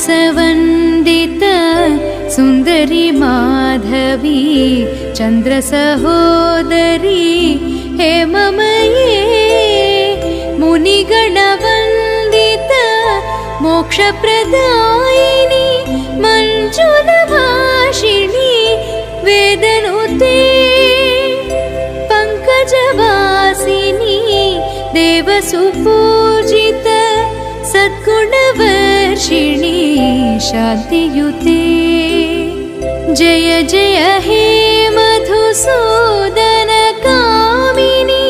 सुमनसवन्दित सुन्दरी माधवी चन्द्रसहोदरी हेममये मुनिगणवन्दित मोक्षप्रदायिनी मञ्जुलभाषिणी वेदनुते पङ्कजवासिनी देवसुपूजित सद्गुणवर्षिणी शान्तियुते जय जय हे मधुसूदन कामिनी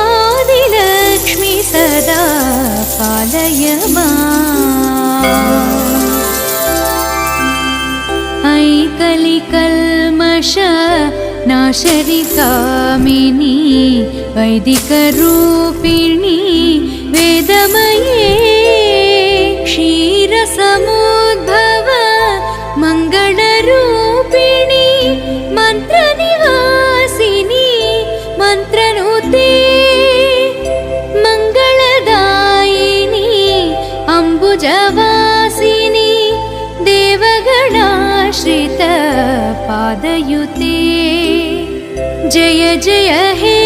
आदिलक्ष्मी सदा पालय माम्। ऐ कलिकल्मष नाशरि कामिनी वैदिकरूपिणी वेदमये क्षीरसमुद्भव मङ्गलरूपिणी मन्त्रनिवासिनी मन्त्रनुते मङ्गलदायिनी अम्बुजवासिनी देवगणाश्रित पादयुते जय जय हे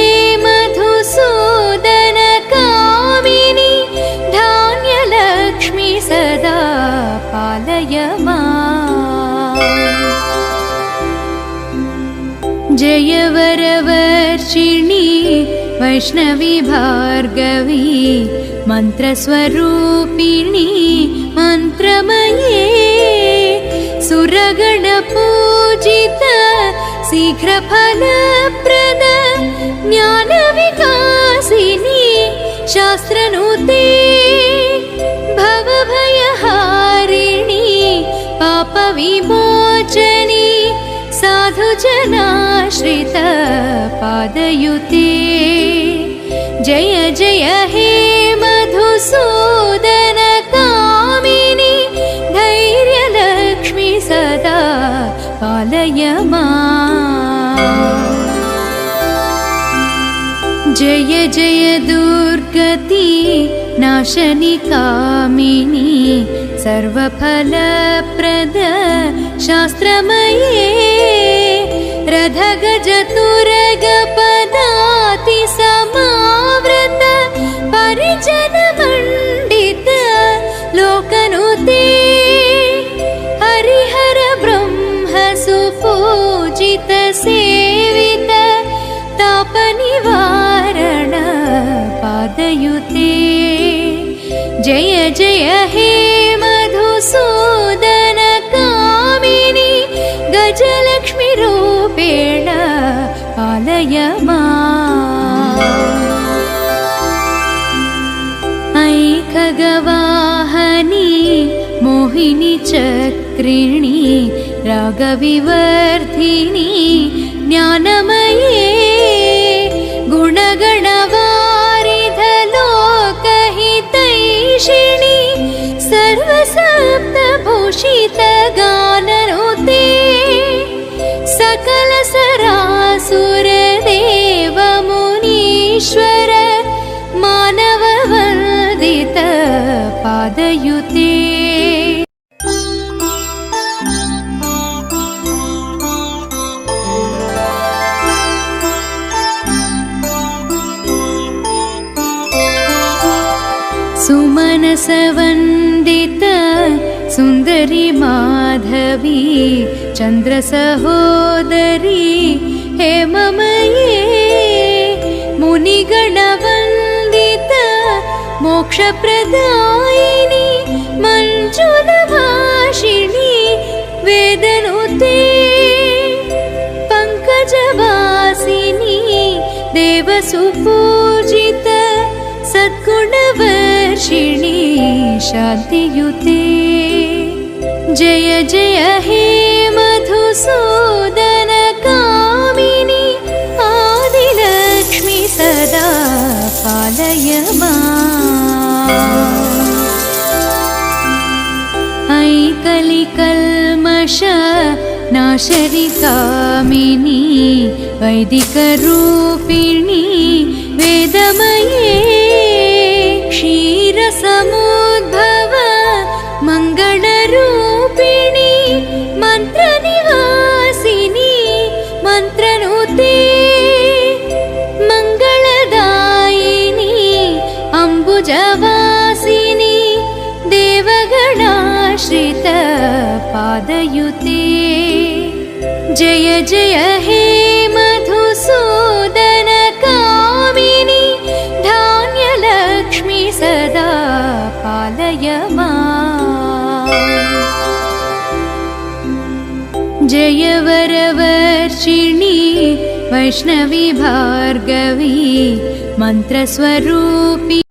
मधुसूदन कामिनी धान्यलक्ष्मी सदा पालय माम्। जय वरवर्षिणी वैष्णवी भार्गवी मन्त्रस्वरूपिणी मन्त्रमये सुरगणपूजित शीघ्रफलप्रद ज्ञानविकासिनी शास्त्रनुते भवभयहारिणी पापविमोचनी साधुजनाश्रित पादयुते जय जय हे मधुसूदन कामिनी धैर्यलक्ष्मी सदा पालय माम्। जय जय दुर्गति नाशनि कामिनी सर्वफलप्रद शास्त्रमये रथगजतुरगपदाति समावृत परिजनमण्डित लोकनुते हरिहर ब्रह्म सुपूजित सेवित तापनिवारण पादयुते जय जय हे मधुसूदन कामिनी गजलक्ष्मी रूपेण पालय माम्। ऐ खगवाहनी मोहिनी चक्रिणी रागविवर्धिनी ज्ञानमये गुणगणवारिधलोकहितैषिणी सर्वसप्तभूषितगाननुते सकलसरासुरदेवमुनीश्वर मानववन्दित पादयुते सुमनसवन्दित सुन्दरी माधवी चन्द्रसहोदरी हेममये मुनिगणवन्दित मोक्षप्रदायिनी मञ्जुलभाषिणी वेदनुते पङ्कजवासिनी देवसुपूजित सद्गुणवर्षिणी शान्तियुते जय जय हे मधुसूदन कामिनी आदिलक्ष्मी सदा पालय माम्। ऐ कलिकल्मष नाशरि कामिनी वैदिकरूपिणी वेदमये क्षीरसमुद्भव मङ्गलरूपिणी सुते जय जय हे मधुसूदन कामिनी धान्यलक्ष्मी सदा पालय माम् जय वरवर्षिणी वैष्णवी भार्गवी मन्त्रस्वरूपी